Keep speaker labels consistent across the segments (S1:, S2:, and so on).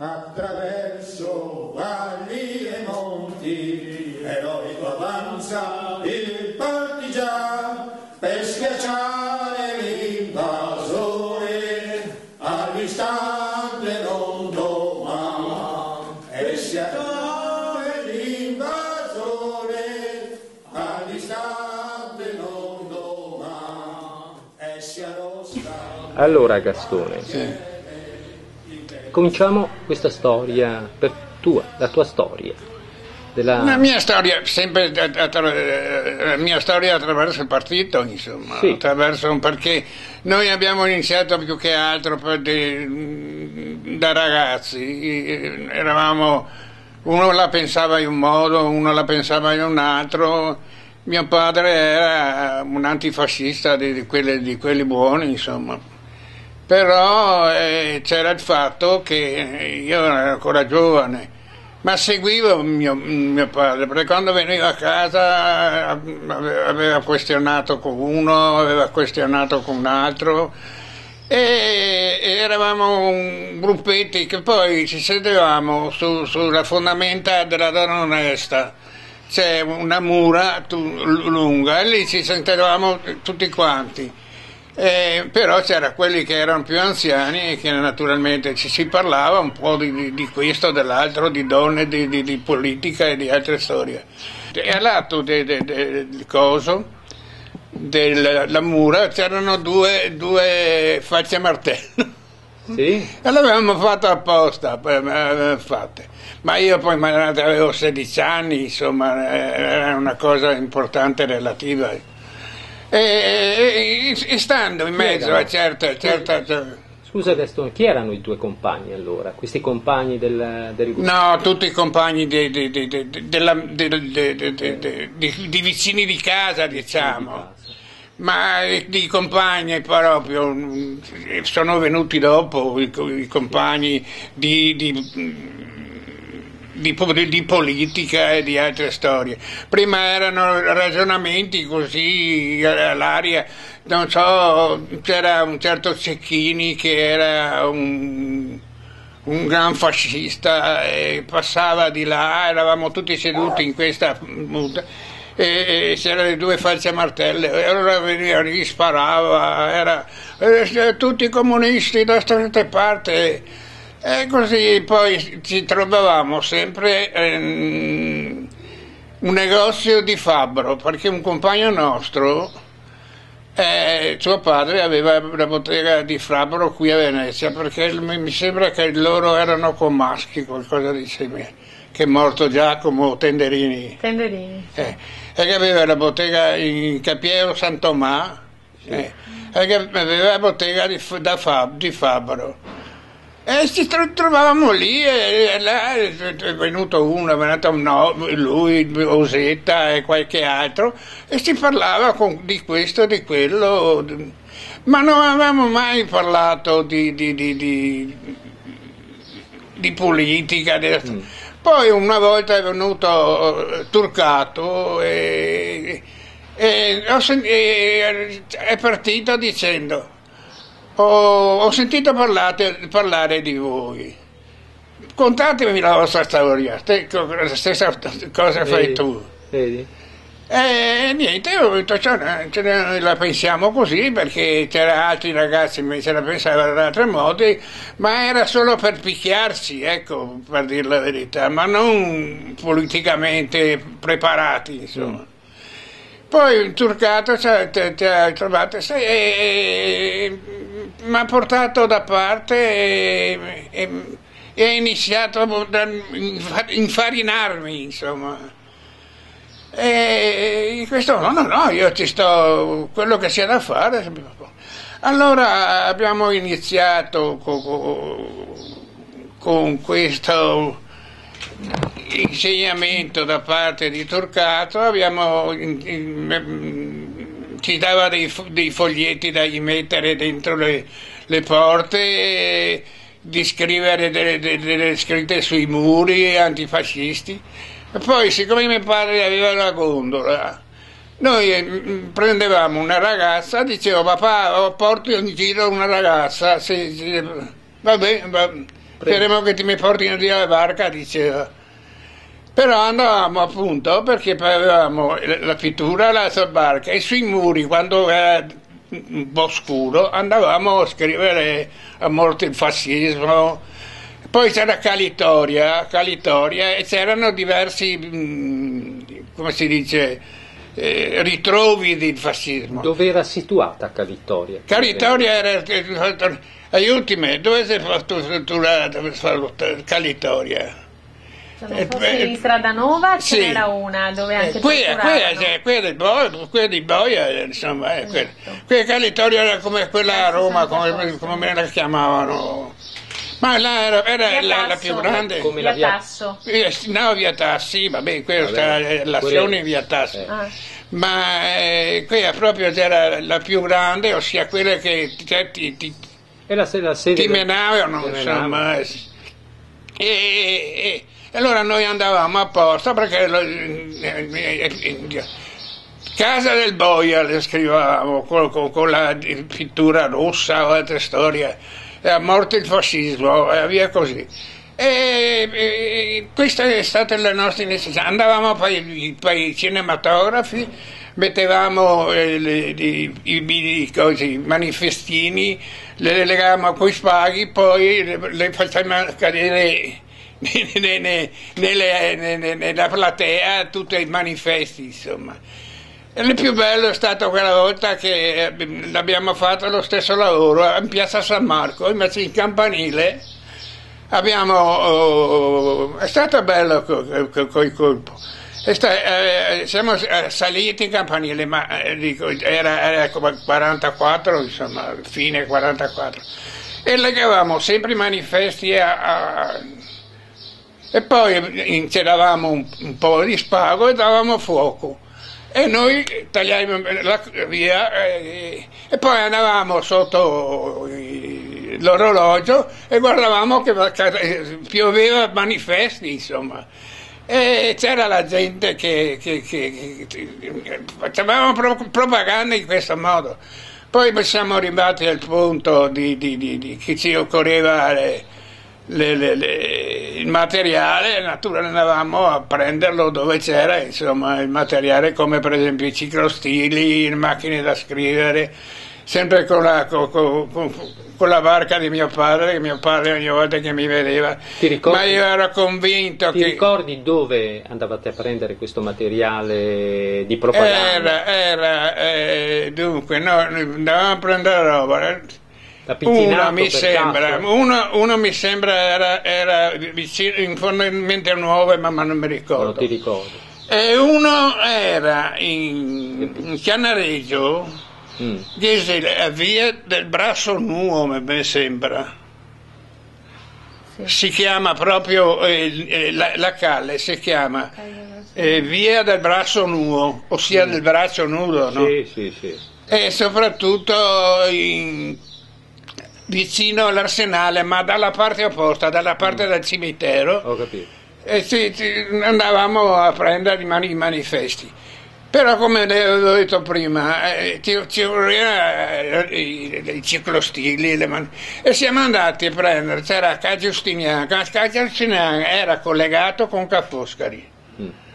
S1: attraverso valli e monti, eroico avanza il partigiano per schiacciare l'invasore all'istante non domani, per schiacciare l'invasore all'istante non domani, e sia nostra.
S2: Allora Gastone, cominciamo questa storia la tua storia.
S3: La mia storia, sempre la mia storia attraverso il partito, insomma,
S2: sì.
S3: Perché noi abbiamo iniziato più che altro da ragazzi, uno la pensava in un modo, uno la pensava in un altro. Mio padre era un antifascista di quelli buoni, insomma. Però c'era il fatto che io ero ancora giovane, ma seguivo mio padre, perché quando veniva a casa aveva questionato con uno, aveva questionato con un altro, e eravamo gruppetti che poi ci sedevamo sulla fondamenta della donna onesta. C'è una mura lunga e lì ci sentavamo tutti quanti. Però c'era quelli che erano più anziani e che naturalmente ci si parlava un po' di questo, dell'altro, di donne, di politica e di altre storie. E al lato del coso, della mura, c'erano due facce martello.
S2: Sì?
S3: E l'avevamo fatto apposta, fatte. Ma io poi avevo 16 anni, insomma, era una cosa importante relativa. E stando in mezzo a certa.
S2: Scusa Gastone, chi erano i tuoi compagni allora? Questi compagni del
S3: No, tutti i compagni di vicini di casa, diciamo. Ma di compagni proprio sono venuti dopo i compagni di politica e di altre storie. Prima erano ragionamenti così all'aria, non so, c'era un certo Cecchini che era un gran fascista e passava di là, eravamo tutti seduti in questa e c'erano le due falce a martello e allora veniva lì, sparava, era tutti comunisti da queste parti. E così poi ci trovavamo sempre in un negozio di fabbro, perché un compagno nostro, suo padre aveva una bottega di fabbro qui a Venezia, perché mi sembra che loro erano comaschi, qualcosa di simile, che è morto Giacomo Tenderini. E che aveva la bottega in Capiero San Tomà, e che aveva la bottega di fabbro. E ci trovavamo lì e là è venuto uno, è venuto lui, Osetta e qualche altro, e si parlava di questo e di quello, ma non avevamo mai parlato di politica. Poi una volta è venuto Turcato e è partito dicendo: ho sentito parlare di voi, contatemi la vostra storia, la stessa cosa fai tu.
S2: Vedi?
S3: E niente, ho detto, la pensiamo così, perché c'erano altri ragazzi invece la pensavano in altri modi, ma era solo per picchiarsi, ecco, per dire la verità, ma non politicamente preparati, insomma. Poi Turcato ci ha trovato e mi ha portato da parte e ha iniziato a infarinarmi, insomma. E questo no, io ci sto, quello che sia da fare. Allora abbiamo iniziato con questo insegnamento da parte di Turcato, ci dava dei foglietti da gli mettere dentro le porte, di scrivere delle scritte sui muri antifascisti. E poi, siccome mio padre aveva la gondola, noi prendevamo una ragazza, dicevo: papà, porto in giro una ragazza, va bene, speriamo che ti mi portino via la barca, diceva. Però andavamo appunto, perché poi avevamo la pittura, la barca, e sui muri, quando era un po' scuro, andavamo a scrivere a morte il fascismo. Poi c'era Calitoria, e c'erano diversi, come si dice, ritrovi del fascismo.
S2: Dove era situata Calitoria?
S3: Calitoria era, aiutami, dove si è strutturato Calitoria?
S4: Se non fosse in Strada Nuova ce
S3: Sì.
S4: n'era una dove anche
S3: quella di Boia, insomma, quella Calitoria era come quella a Roma, come me la chiamavano. Ma là era la più grande.
S2: Come
S4: via
S2: la via-
S4: Tasso.
S3: No, via Tassi, vabbè, questa è l'azione via Tassi.
S4: Ah.
S3: Ma quella proprio era la più grande, ossia quella che ti
S2: Era la sede
S3: menavano, insomma. E allora noi andavamo apposta perché Casa del Boia le scrivevamo con la pittura rossa o altre storie, a morte il fascismo e via così. E questa è stata la nostra necessità. Andavamo poi ai cinematografi, mettevamo i manifestini, le legavamo coi spaghi, poi le facevamo cadere nella platea tutti i manifesti, insomma. E il più bello è stato quella volta che l'abbiamo fatto lo stesso lavoro in piazza San Marco, invece in campanile è stato bello col colpo. Siamo saliti in campanile, ma dico, era come 44, insomma, fine 44, e legavamo sempre i manifesti e poi inceravamo un po' di spago e davamo fuoco. E noi tagliavamo la via e poi andavamo sotto l'orologio e guardavamo che pioveva manifesti, insomma. E c'era la gente che facevamo propaganda in questo modo. Poi siamo arrivati al punto che ci occorreva il materiale, naturalmente andavamo a prenderlo dove c'era, insomma, il materiale, come per esempio i ciclostili, le macchine da scrivere, sempre con la barca di mio padre, che mio padre ogni volta che mi vedeva, ma io ero convinto
S2: Ti ricordi dove andavate a prendere questo materiale di propaganda?
S3: Dunque, no, andavamo a prendere roba.
S2: Uno
S3: mi sembra era vicino, in fondamento nuove, ma non mi ricordo.
S2: Non ti ricordo.
S3: E uno era in Chianareggio, a via del Brasso Nuovo, mi sembra.
S4: Sì.
S3: Si chiama proprio la calle, si chiama via del Brasso Nuovo, ossia del braccio nudo, no?
S2: Sì.
S3: E soprattutto vicino all'Arsenale, ma dalla parte opposta, dalla parte del cimitero.
S2: Ho capito.
S3: E andavamo a prendere i manifesti. Però, come avevo detto prima, ci voleva i ciclostili, e siamo andati a prendere, c'era Ca' Giustiniano era collegato con Ca' Foscari,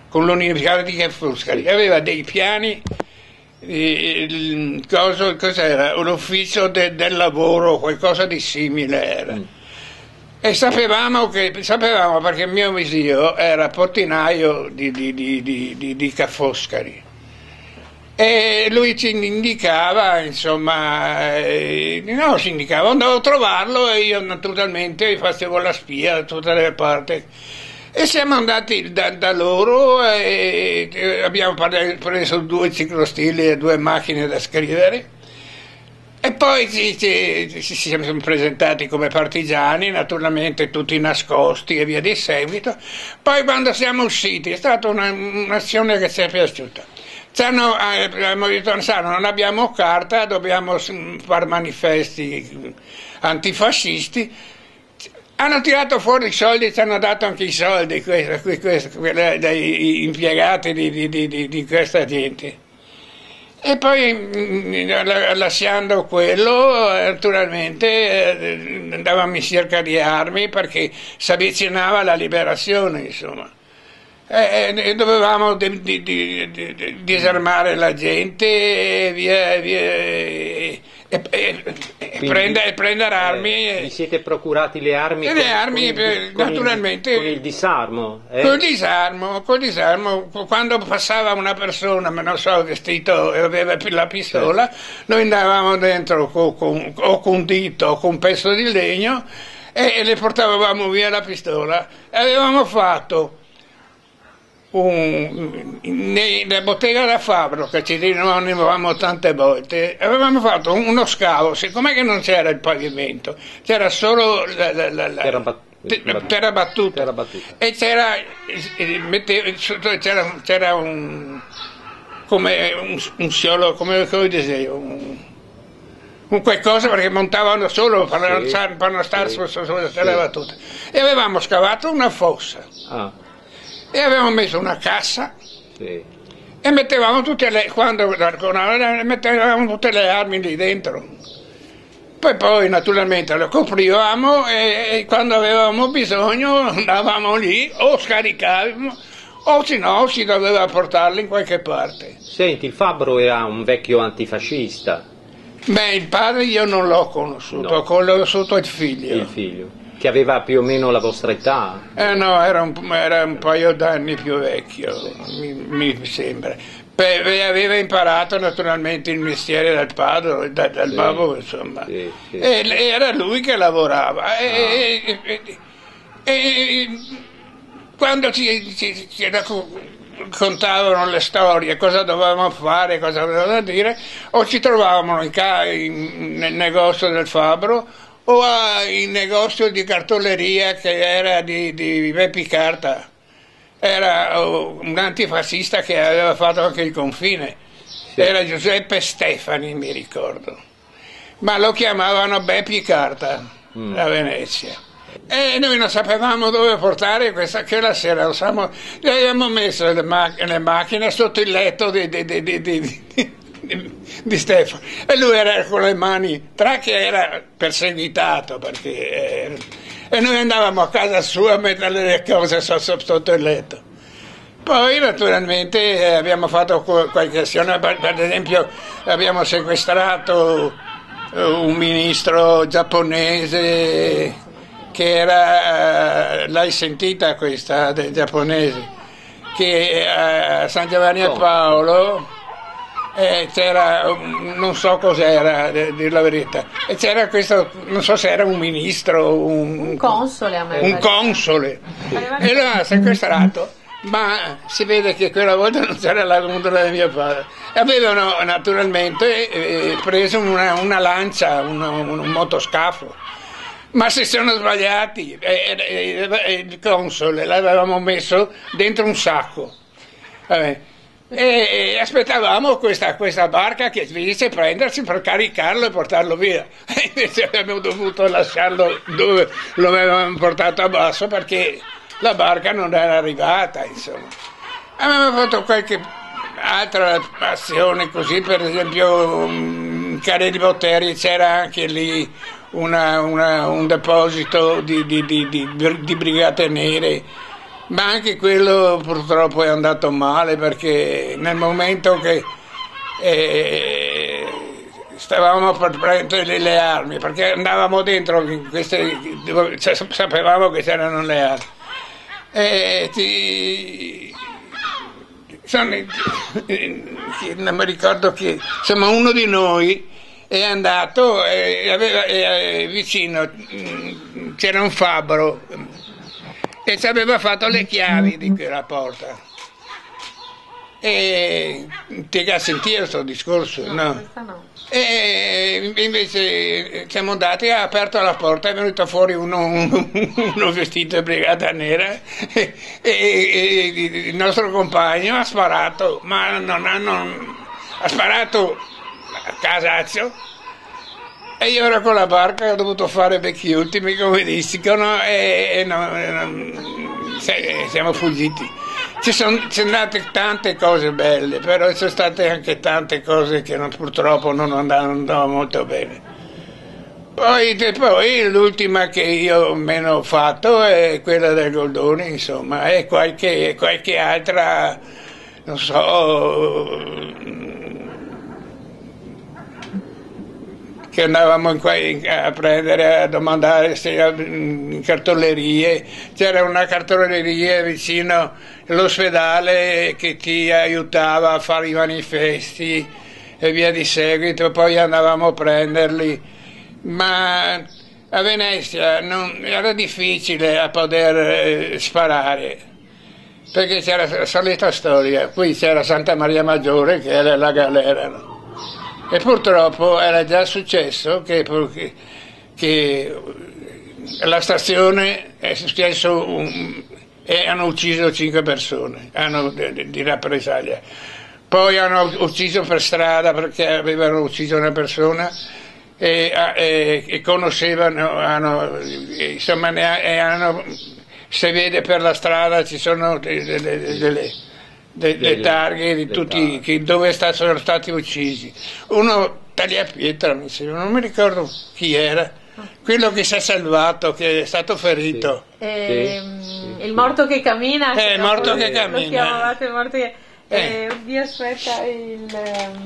S3: con l'Università di Ca' Foscari, aveva dei piani. Cos'era? Un ufficio del lavoro, qualcosa di simile era. E sapevamo perché mio zio era portinaio di Ca' Foscari e lui ci indicava, insomma, andavo a trovarlo e io naturalmente facevo la spia da tutte le parti. E siamo andati da loro e abbiamo preso 2 ciclostili e 2 macchine da scrivere. E poi ci siamo presentati come partigiani, naturalmente tutti nascosti e via di seguito. Poi quando siamo usciti è stata un'azione che ci è piaciuta. Abbiamo detto, non abbiamo carta, dobbiamo fare manifesti antifascisti. Hanno tirato fuori i soldi, ci hanno dato anche i soldi dai impiegati di questa gente. E poi lasciando quello, naturalmente andavamo in cerca di armi perché si avvicinava la liberazione, insomma. E dovevamo disarmare la gente e prendere armi.
S2: Vi siete procurati le armi?
S3: Le armi, naturalmente.
S2: Con il disarmo?
S3: Col disarmo, quando passava una persona, ma non so, vestito e aveva la pistola, noi andavamo dentro con un dito o con un pezzo di legno e le portavamo via la pistola. Avevamo fatto nella bottega da Fabbro, che ci riunivamo tante volte, avevamo fatto uno scavo, siccome che non c'era il pavimento, c'era solo terra battuta e c'era un solo, come disegno, un qualcosa perché montavano solo per non stare sulla terra battuta, e avevamo scavato una fossa. E avevamo messo una cassa e mettevamo tutte le armi lì dentro. Poi naturalmente le coprivamo e quando avevamo bisogno andavamo lì o scaricavamo o se no si doveva portarle in qualche parte.
S2: Senti, il Fabbro era un vecchio antifascista.
S3: Beh, il padre io non l'ho conosciuto, ho conosciuto il figlio.
S2: Il figlio. Che aveva più o meno la vostra età?
S3: No, era un paio d'anni più vecchio, mi sembra. Aveva imparato naturalmente il mestiere dal padre, dal babbo, insomma. E era lui che lavorava. E quando ci contavano le storie, cosa dovevamo fare, cosa dovevamo dire, o ci trovavamo nel negozio del Fabbro, o in negozio di cartoleria che era di Beppi Carta, era un antifascista che aveva fatto anche il confine, era Giuseppe Stefani, mi ricordo, ma lo chiamavano Beppi Carta a Venezia. E noi non sapevamo dove portare quella sera, gli avevamo messo le macchine sotto il letto di Stefano, e lui era con le mani, tra che era perseguitato e noi andavamo a casa sua a mettere le cose sotto il letto. Poi naturalmente abbiamo fatto qualche azione, per esempio abbiamo sequestrato un ministro giapponese che era, l'hai sentita questa del giapponese, che a San Giovanni al Paolo c'era, non so cos'era, dir la verità, e c'era questo, non so se era un ministro, un console, e lo ha sequestrato, ma si vede che quella volta non c'era la gondola di mio padre. Avevano naturalmente preso una lancia, un motoscafo, ma si sono sbagliati, il console l'avevamo messo dentro un sacco. Vabbè. E aspettavamo questa barca che venisse a prenderci per caricarlo e portarlo via, e invece abbiamo dovuto lasciarlo dove lo avevamo portato a basso perché la barca non era arrivata, insomma. Avevamo fatto qualche altra azione così, per esempio Carre di Botteri, c'era anche lì un deposito di brigate nere, ma anche quello purtroppo è andato male perché nel momento che stavamo per prendere le armi, perché andavamo dentro in queste, sapevamo che c'erano le armi, non mi ricordo che, insomma, uno di noi è andato e vicino c'era un fabbro e ci aveva fatto le chiavi di quella porta. E ti ha sentito questo discorso? No. E invece siamo andati, ha aperto la porta, è venuto fuori uno vestito di brigata nera e il nostro compagno ha sparato, ma ha sparato a casaccio, e io ero con la barca, ho dovuto fare vecchi ultimi come dicono, e siamo fuggiti. ci sono andate tante cose belle, però ci sono state anche tante cose che purtroppo non andavano molto bene. Poi l'ultima che io meno ho fatto è quella del Goldoni, insomma, e qualche altra, non so, che andavamo a prendere, a domandare in cartolerie. C'era una cartoleria vicino all'ospedale che ti aiutava a fare i manifesti e via di seguito, poi andavamo a prenderli. Ma a Venezia era difficile a poter sparare, perché c'era la solita storia. Qui c'era Santa Maria Maggiore che era la galera, no? E purtroppo era già successo che alla stazione è successo e hanno ucciso 5 persone di rappresaglia. Poi hanno ucciso per strada perché avevano ucciso una persona e conoscevano, insomma, se vede per la strada ci sono delle targhe di tutti dove sono stati uccisi. Uno Tagliapietra, mi sembra, non mi ricordo chi era, quello che si è salvato, che è stato ferito.
S4: Il morto che cammina.
S3: Il morto che cammina.
S4: Lo chiamavate il morto che... Oddio, aspetta,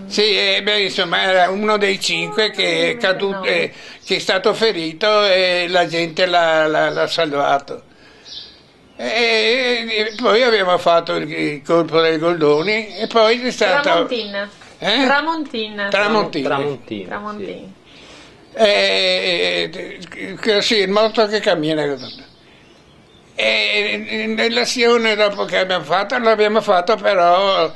S3: Sì, insomma, era uno dei 5 che è caduto, che è stato ferito e la gente l'ha salvato. E poi abbiamo fatto il colpo del Goldoni e poi è stato...
S4: Tramontina.
S3: Sì, il morto che cammina. E nell'azione dopo che l'abbiamo fatto però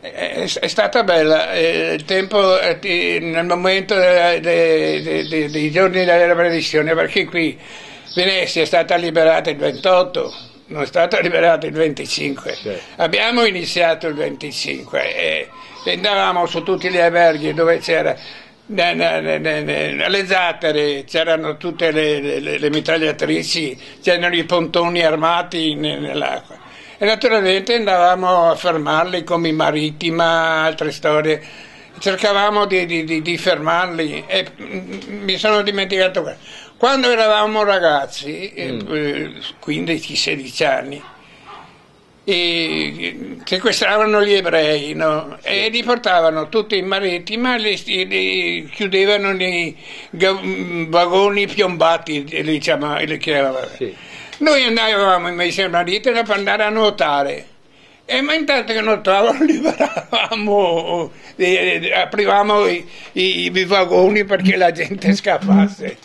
S3: è stata bella. Il tempo nel momento dei giorni della repressione, perché qui Venezia è stata liberata il 28, non è stata liberata il 25. Abbiamo iniziato il 25 e andavamo su tutti gli alberghi dove c'era alle zattere, c'erano tutte le mitragliatrici, c'erano i pontoni armati nell'acqua e naturalmente andavamo a fermarli come in Marittima, altre storie, cercavamo di fermarli. E mi sono dimenticato questo. Quando eravamo ragazzi, 15-16 anni, e sequestravano gli ebrei, no? E li portavano tutti in Marittima, li chiudevano nei vagoni piombati, li chiamavano. Sì. Noi andavamo invece a Marittima per andare a nuotare, ma intanto che nuotavamo liberavamo, aprivamo i vagoni perché la gente scappasse.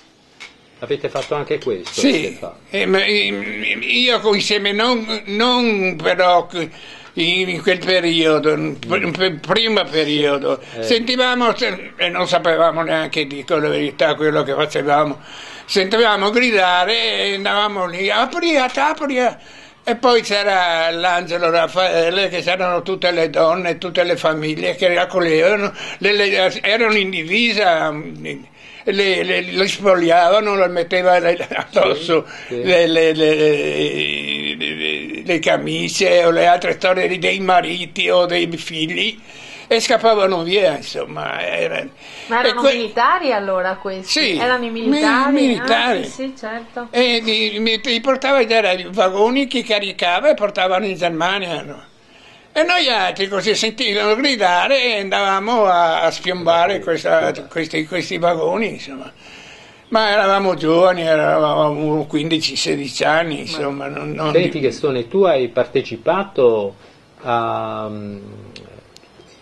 S2: Avete fatto anche questo?
S3: Sì, io insieme, non però in quel periodo, primo periodo, sentivamo e non sapevamo neanche, dico la verità, quello che facevamo, sentivamo gridare e andavamo lì, apri. E poi c'era l'Angelo Raffaele, che c'erano tutte le donne, tutte le famiglie che raccoglievano, erano in divisa, le spogliavano, le mettevano addosso le camicie o le altre storie dei mariti o dei figli e scappavano via, insomma.
S4: Ma erano militari allora questi?
S3: Sì,
S4: erano i militari?
S3: militari.
S4: Sì, certo.
S3: E li portava i vagoni che caricava e portavano in Germania, no? E noi altri così sentivano gridare e andavamo a spiombare questi vagoni, insomma. Ma eravamo giovani, eravamo 15-16 anni, insomma.
S2: Senti Gastone, tu hai partecipato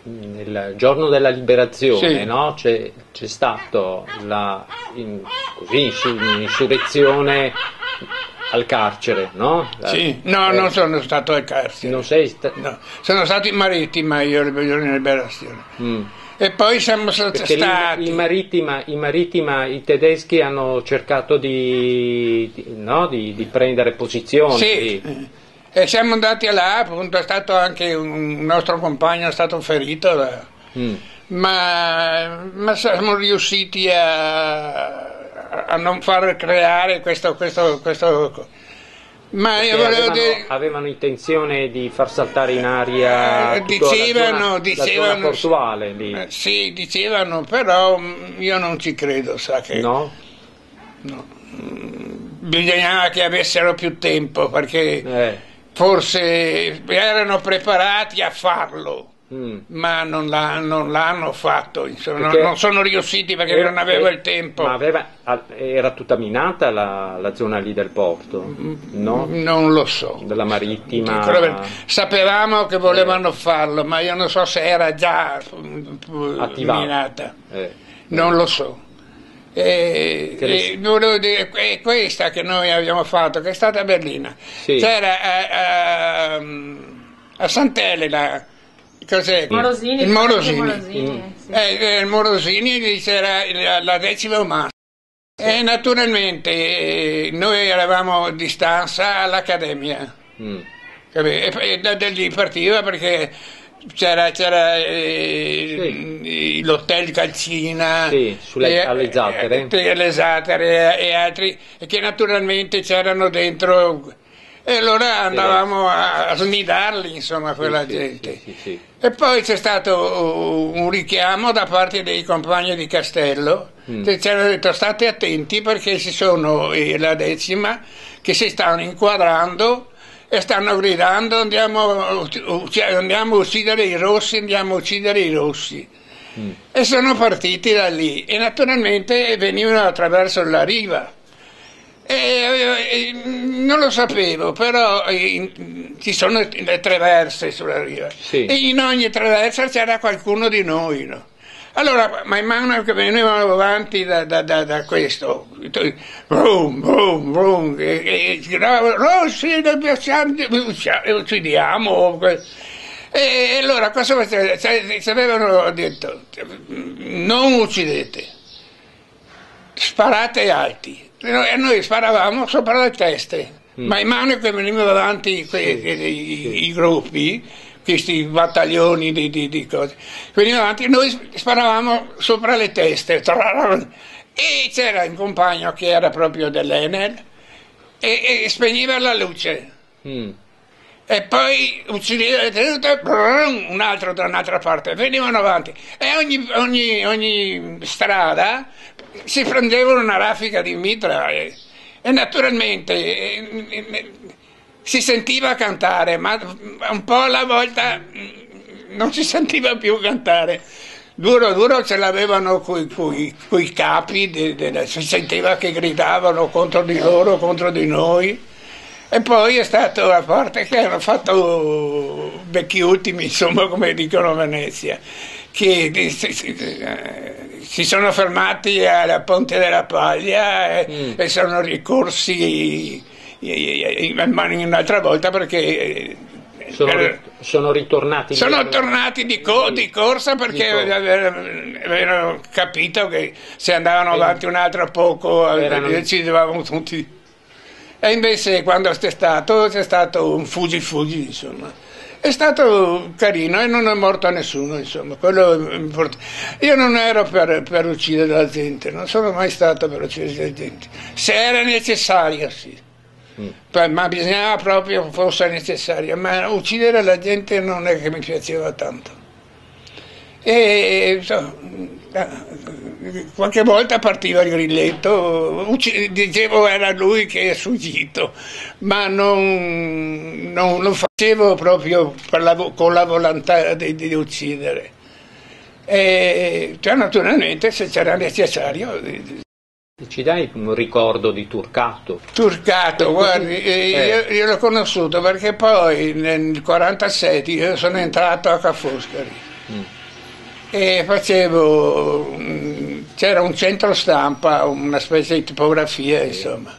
S2: nel giorno della liberazione, sì. No? C'è stato un'insurrezione al carcere, no?
S3: Sì, non sono stato al carcere.
S2: Non sei
S3: no, sono stato in Marittima io il giorno di liberazione. E poi siamo stati...
S2: In Marittima i tedeschi hanno cercato di prendere posizioni.
S3: Sì, e siamo andati là, appunto è stato anche un nostro compagno, è stato ferito, ma siamo riusciti a non far creare questo Ma io volevo dire...
S2: avevano intenzione di far saltare in aria
S3: dicevano,
S2: la zona portuale lì.
S3: Sì, dicevano, però io non ci credo, sa che...
S2: No?
S3: No. Bisognava che avessero più tempo, perché forse erano preparati a farlo. Ma non l'hanno fatto, insomma, non sono riusciti perché non avevo il tempo.
S2: Ma era tutta minata la zona lì del porto? No?
S3: Non lo so.
S2: Della marittima?
S3: Sapevamo che volevano farlo, ma io non so se era già minata. Non lo so. Volevo dire, è questa che noi abbiamo fatto, che è stata a Berlino. Sì. C'era a Sant'Elena. Cos'è?
S4: Morosini,
S3: il Morosini.
S4: Sì.
S3: Il Morosini lì c'era la 10ª Master. E naturalmente noi eravamo a distanza all'Accademia. E da lì partiva perché c'era l'hotel Calcina,
S2: alle
S3: Zattere e altri, che naturalmente c'erano dentro. E allora andavamo a snidarli, insomma, quella gente.
S2: Sì.
S3: E poi c'è stato un richiamo da parte dei compagni di Castello, che ci hanno detto state attenti perché ci sono la 10ª che si stanno inquadrando e stanno gridando andiamo a uccidere i rossi, andiamo a uccidere i rossi. E sono partiti da lì e naturalmente venivano attraverso la riva. Non lo sapevo, però ci sono le traverse sulla riva e in ogni traversa c'era qualcuno di noi, no? Allora man mano che venivano avanti da questo brum, e Rossi, uccidiamo. E allora cosa facevano? Ci avevano detto non uccidete, sparate alti. E noi sparavamo sopra le teste, man mano che venivano avanti i gruppi, questi battaglioni di cose, venivano avanti, noi sparavamo sopra le teste, e c'era un compagno che era proprio dell'Enel e spegneva la luce. E poi uccideva un altro da un'altra parte, venivano avanti e ogni strada si prendevano una raffica di mitra e naturalmente si sentiva cantare, ma un po' alla volta non si sentiva più cantare. Duro ce l'avevano coi capi, si sentiva che gridavano contro di loro, contro di noi. E poi è stato a parte che hanno fatto vecchi ultimi, insomma, come dicono a Venezia, che si sono fermati alla Ponte della Paglia e sono ricorsi un'altra volta perché
S2: sono ritornati.
S3: Sono tornati di corsa perché avevano capito che se andavano avanti un altro poco decidevamo tutti. E invece quando c'è stato un fuggi, insomma. È stato carino e non è morto nessuno, insomma. Quello è importante. Io non ero per uccidere la gente, non sono mai stato per uccidere la gente. Se era necessario, sì. Ma bisognava proprio che fosse necessario. Ma uccidere la gente non è che mi piaceva tanto. E qualche volta partiva il grilletto, dicevo era lui che è fuggito, ma non lo facevo proprio con la volontà di uccidere. E naturalmente se c'era necessario.
S2: Ci dai un ricordo di Turcato?
S3: Turcato, guardi, io l'ho conosciuto perché poi nel 1947 io sono entrato a Ca' Foscari. E c'era un centro stampa, una specie di tipografia, insomma,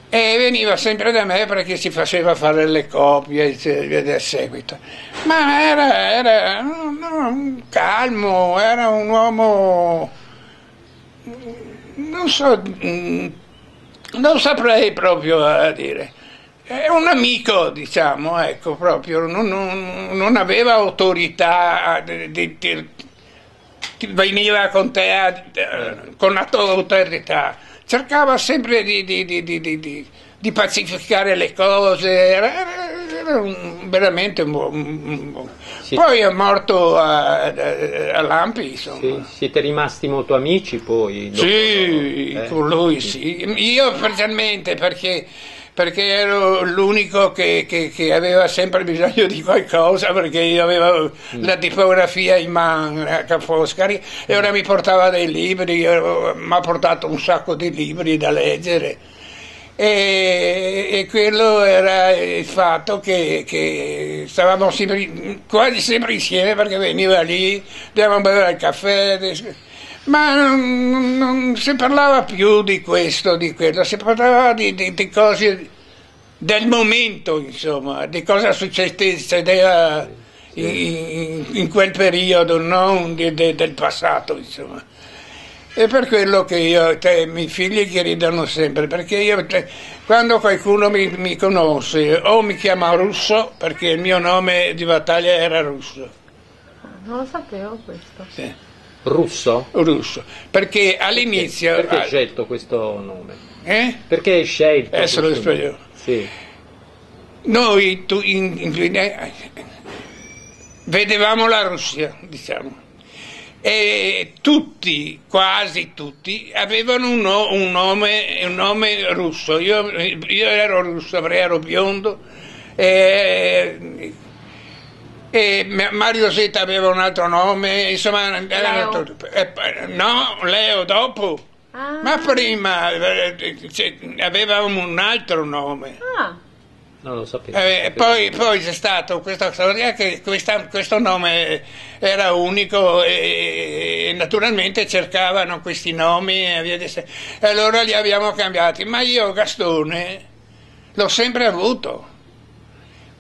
S3: e veniva sempre da me perché si faceva fare le copie e via del seguito, ma era calmo, era un uomo, non saprei proprio a dire. È un amico, diciamo, ecco, proprio, non aveva autorità, veniva con te con autorità, cercava sempre di pacificare le cose, era veramente un buon. Poi è morto a Lampi, insomma.
S2: Sì, siete rimasti molto amici poi?
S3: Sì, con lui sì. Io specialmente perché ero l'unico che aveva sempre bisogno di qualcosa, perché io avevo la tipografia in mano a Foscari e ora mi portava dei libri, mi ha portato un sacco di libri da leggere. E quello era il fatto che stavamo quasi sempre insieme, perché veniva lì, andavamo a bere il caffè, ma non si parlava più di questo, di quello, si parlava di cose del momento, insomma, di cosa succedeva in quel periodo, non del passato, insomma. È per quello che io, i miei figli che ridono sempre, perché io, quando qualcuno mi conosce, o mi chiama Russo, perché il mio nome di battaglia era Russo.
S4: Non lo sapevo questo.
S3: Sì.
S2: Russo?
S3: Russo, perché all'inizio...
S2: Perché hai scelto questo nome?
S3: Perché
S2: hai scelto?
S3: Adesso lo spiego.
S2: Sì.
S3: Noi vedevamo la Russia, diciamo. E tutti, quasi tutti, avevano un nome russo. Io ero russo, ero biondo, e Mario Zeta aveva un altro nome, insomma,
S4: Leo.
S3: No, Leo dopo, ma prima aveva un altro nome.
S2: Non lo sapevo.
S3: Poi c'è stato questa storia che questo nome era unico e naturalmente cercavano questi nomi e allora li abbiamo cambiati, ma io Gastone l'ho sempre avuto,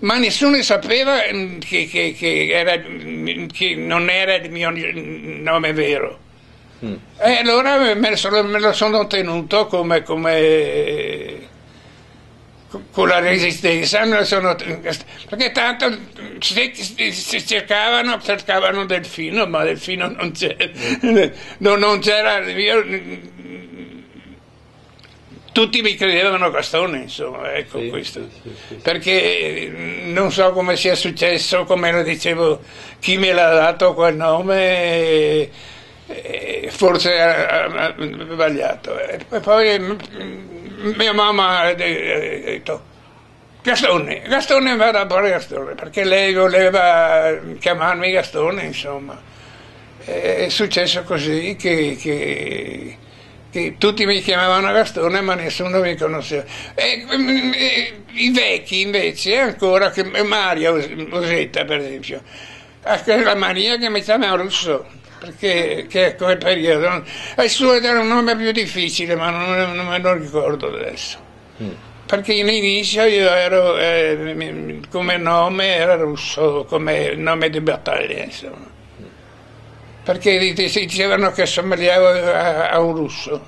S3: ma nessuno sapeva che non era il mio nome vero. E allora me lo sono tenuto come con la resistenza, perché tanto se cercavano Delfino, ma Delfino non c'era, non c'era. Tutti mi credevano Gastone, insomma, ecco, sì, questo. Sì. Perché non so come sia successo, come lo dicevo, chi me l'ha dato quel nome, forse ha sbagliato. E poi mia mamma ha detto Gastone, vada pure Gastone, perché lei voleva chiamarmi Gastone, insomma. È successo così che tutti mi chiamavano Gastone, ma nessuno mi conosceva. I vecchi invece, ancora, che Mario Osetta per esempio, ha quella mania che mi chiama Russo, perché che quel periodo il suo era un nome più difficile, ma non me lo ricordo adesso. Perché all'inizio io ero come nome era Russo, come nome di battaglia, insomma. Perché dicevano che somigliavo a un russo.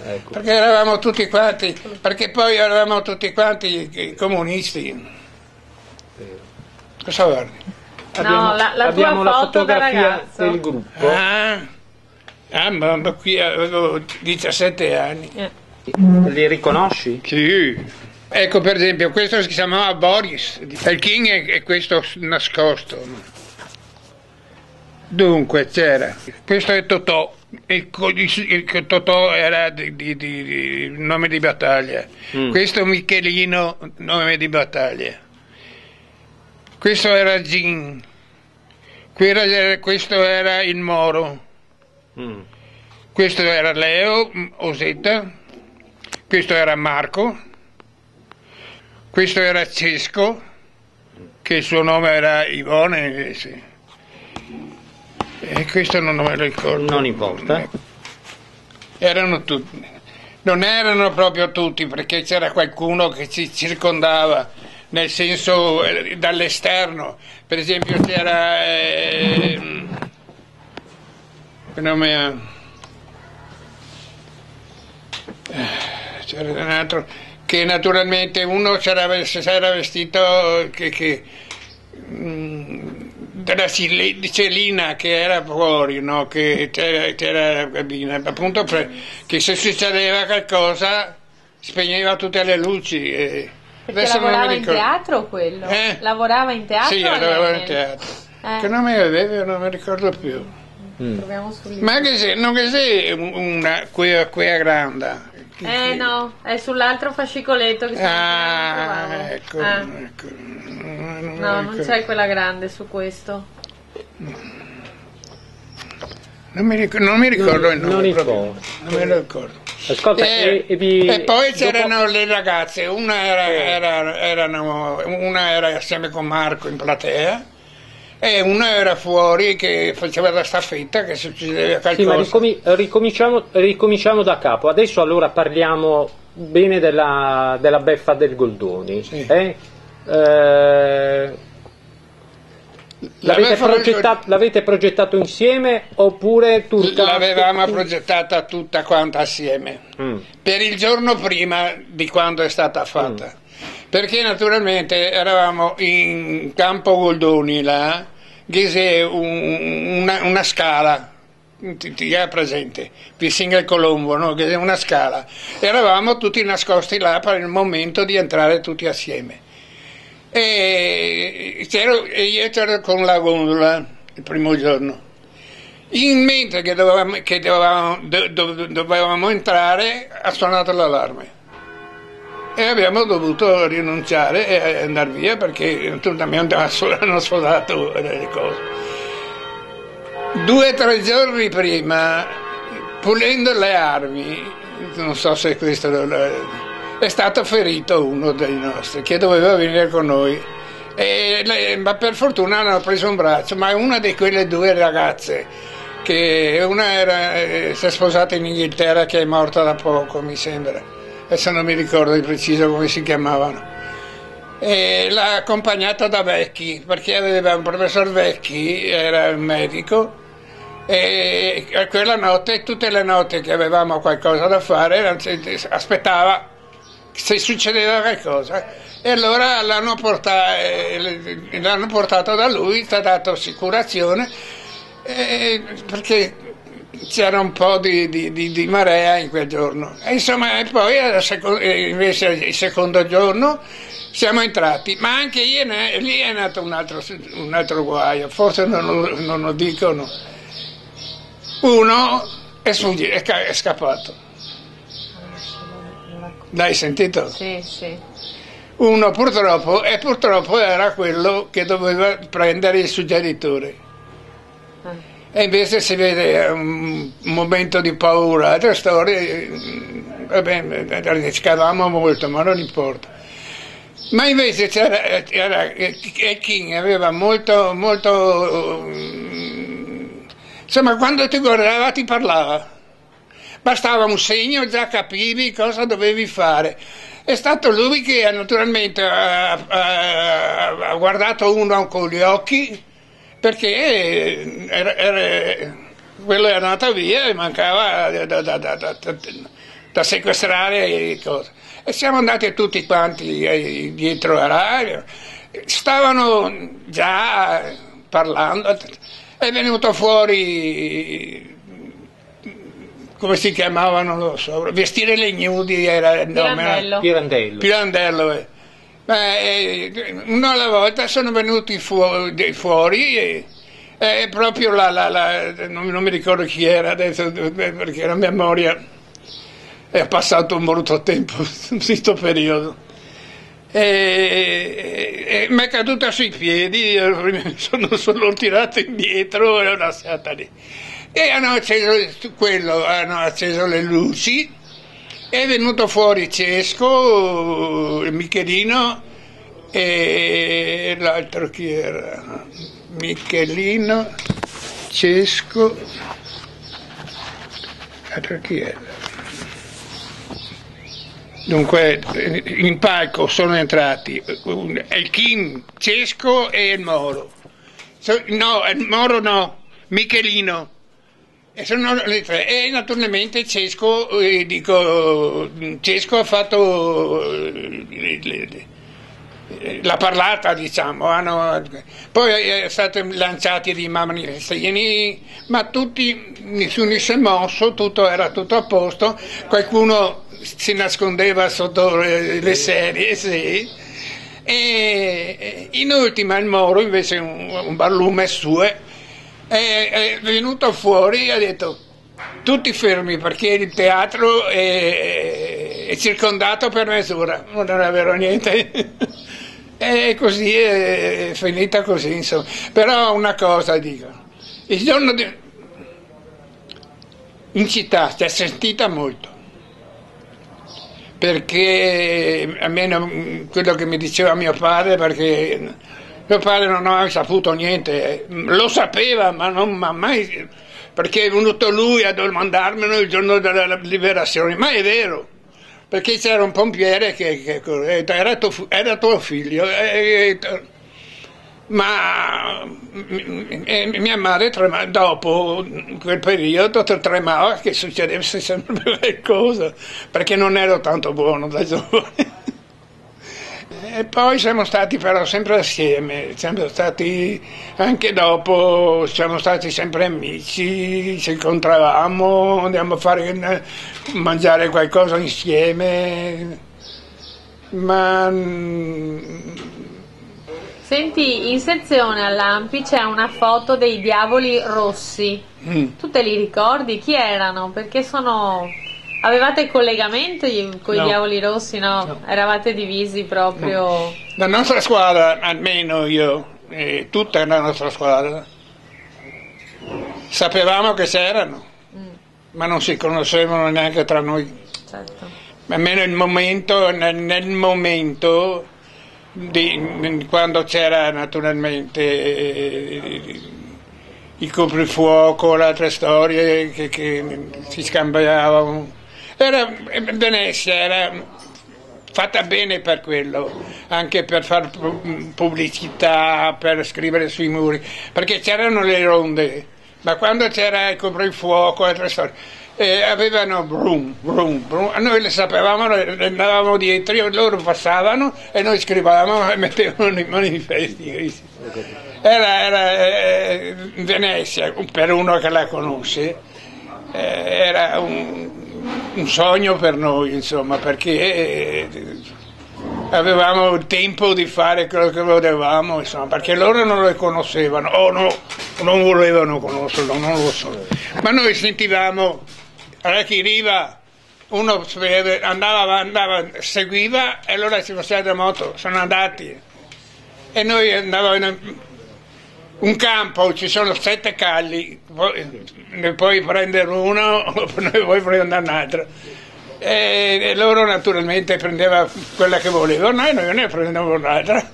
S2: Ecco.
S3: Perché eravamo tutti quanti, perché poi eravamo tutti quanti comunisti. Cosa guardi?
S4: No,
S2: abbiamo
S4: tua
S2: la
S4: foto da
S2: fotografia
S4: ragazzo.
S2: del gruppo.
S3: Ma qui avevo 17 anni.
S2: Li riconosci?
S3: Sì. Ecco, per esempio, questo si chiamava Boris. Il King è questo nascosto. Dunque c'era, questo è Totò, il Totò era di nome di battaglia, questo Michelino, nome di battaglia, questo era Gin, questo era il Moro, questo era Leo Osetta, questo era Marco, questo era Cesco, che il suo nome era Ivone invece. E questo non me lo ricordo.
S2: Non importa.
S3: Erano tutti. Non erano proprio tutti, perché c'era qualcuno che ci circondava, nel senso dall'esterno. Per esempio c'era c'era un altro che naturalmente uno si era vestito della Celina che era fuori, no? Che c'era la cabina, appunto che se succedeva qualcosa spegneva tutte le luci.
S4: Perché
S3: Adesso non mi
S4: lavorava in
S3: ricordo.
S4: teatro quello? Lavorava in teatro?
S3: Sì, lavorava in teatro. Che nome aveva non mi ricordo più.
S4: Proviamo su lì.
S3: Ma anche se non che se una qui a grande.
S4: No, è sull'altro fascicoletto che
S3: Ecco.
S4: No, non c'è quella grande su questo.
S3: Non mi ricordo il nome.
S2: Non
S3: me lo ricordo.
S2: Ascolta,
S3: e poi c'erano le ragazze, una era assieme con Marco in platea e una era fuori che faceva la staffetta, che succedeva qualcosa.
S2: Sì, ma ricominciamo da capo. Adesso allora parliamo bene della beffa del Goldoni.
S3: Sì.
S2: L'avete progettato insieme oppure Turca?
S3: L'avevamo progettata tutta quanta assieme per il giorno prima di quando è stata fatta, perché naturalmente eravamo in campo Goldoni là, che è una scala, ti è presente, Pisinga e Colombo, no? Che è una scala, eravamo tutti nascosti là per il momento di entrare tutti assieme. E io c'ero con la gondola il primo giorno. Mentre che dovevamo entrare, ha suonato l'allarme e abbiamo dovuto rinunciare e andare via perché naturalmente hanno suonato le cose. 2 o 3 giorni prima, pulendo le armi, non so se questo è stato ferito uno dei nostri che doveva venire con noi, ma per fortuna hanno preso un braccio, ma una di quelle 2 ragazze, che una si è sposata in Inghilterra, che è morta da poco mi sembra, adesso non mi ricordo di preciso come si chiamavano, e l'ha accompagnata da Vecchi, perché aveva un professor Vecchi, era un medico, e quella notte, tutte le notti che avevamo qualcosa da fare, aspettava se succedeva qualcosa, e allora l'hanno portato da lui, gli ha dato assicurazione, perché c'era un po' di marea in quel giorno, e insomma, e poi invece il secondo giorno siamo entrati, ma anche lì è nato un altro guaio, forse non lo dicono. Uno è scappato. L'hai sentito?
S4: Sì, sì.
S3: Uno purtroppo era quello che doveva prendere il suggeritore. E invece si vede un momento di paura, altre storie, rischiavamo molto, ma non importa. Ma invece c'era King aveva molto, insomma, quando ti guardava ti parlava. Bastava un segno, già capivi cosa dovevi fare. È stato lui che naturalmente ha guardato uno con gli occhi, perché quello era andato via e mancava da sequestrare e cose. E siamo andati tutti quanti dietro a radio, stavano già parlando, è venuto fuori, come si chiamavano, non lo so, vestire le ignudi era il nome. Pirandello. Una alla volta sono venuti fuori e proprio non mi ricordo chi era adesso, perché la memoria è passato un brutto tempo in questo periodo. E mi è caduta sui piedi, sono tirato indietro e ho lasciata lì. E hanno acceso le luci, è venuto fuori Cesco, Michelino e l'altro chi era? Michelino, Cesco, l'altro chi era? Dunque in palco sono entrati il Kim, Cesco e il Moro. No, il Moro no, Michelino. E sono le 3. E naturalmente Cesco ha fatto la parlata, diciamo, poi è stato lanciati dei manifestini, ma nessuno si è mosso, era tutto a posto, qualcuno si nascondeva sotto le sedie, sì. E in ultima il Moro, invece un barlume suo, è venuto fuori e ha detto: tutti fermi perché il teatro è circondato per misura, non è vero niente. E così è finita così, insomma. Però una cosa dico, il giorno in città si è sentita molto, perché almeno quello che mi diceva mio padre, perché mio padre non ha mai saputo niente, lo sapeva ma non mai, perché è venuto lui a domandarmelo il giorno della liberazione, ma è vero, perché c'era un pompiere che era tuo figlio, ma mia madre dopo quel periodo tremava che succedesse sempre qualcosa, perché non ero tanto buono da giovane. E poi siamo stati però sempre assieme, siamo stati anche dopo, siamo stati sempre amici, ci incontravamo, andiamo a mangiare qualcosa insieme, ma...
S4: Senti, in sezione all'Ampi c'è una foto dei Diavoli Rossi, tu te li ricordi? Chi erano? Perché Avevate collegamento con i Diavoli Rossi, no? Eravate divisi proprio...
S3: No. La nostra squadra, almeno io, e tutta la nostra squadra, sapevamo che c'erano, ma non si conoscevano neanche tra noi.
S4: Certo.
S3: Almeno nel momento quando c'era naturalmente il coprifuoco, le altre storie che si scambiavano. Venezia era fatta bene per quello, anche per fare pubblicità, per scrivere sui muri, perché c'erano le ronde, ma quando c'era il coprifuoco, altre storie, avevano brum, brum, brum, noi le sapevamo, andavamo dietro, loro passavano e noi scrivavamo e mettevano i manifesti. Era Venezia, per uno che la conosce, era un sogno per noi, insomma, perché avevamo il tempo di fare quello che volevamo, insomma, perché loro non lo conoscevano, o no, non volevano conoscerlo, non lo so. Ma noi sentivamo, alla Chiriva, uno andava, seguiva e allora si faceva da moto, sono andati. E noi andavamo in un campo, ci sono 7 calli, ne puoi prendere uno o ne puoi prendere un altro. E loro naturalmente prendevano quella che volevano e noi ne prendevamo un'altra.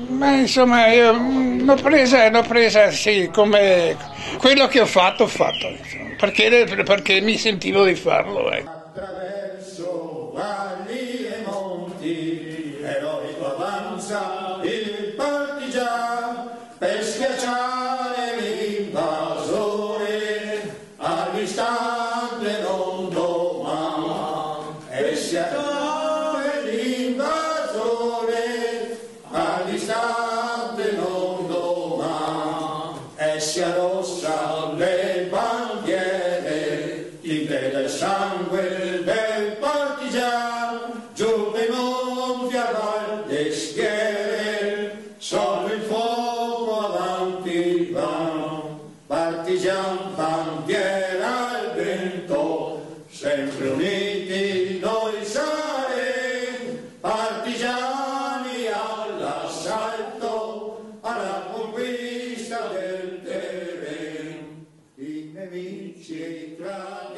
S3: Ma insomma io l'ho presa sì, come quello che ho fatto, insomma, perché mi sentivo di farlo.
S1: Attraverso valli e monti, eroico avanza il partigiano per schiacciare l'invasore, all'istante non domani, e schiacciare l'invasore, all'istante non domani, e si arrossa le bandiere, tinte del sangue del partigiano, giù dai monti a valle schiere, solo il fuoco avanti va, partigian bandiera al vento, sempre uniti noi saremo, partigiani all'assalto, alla conquista del terreno, i nemici tra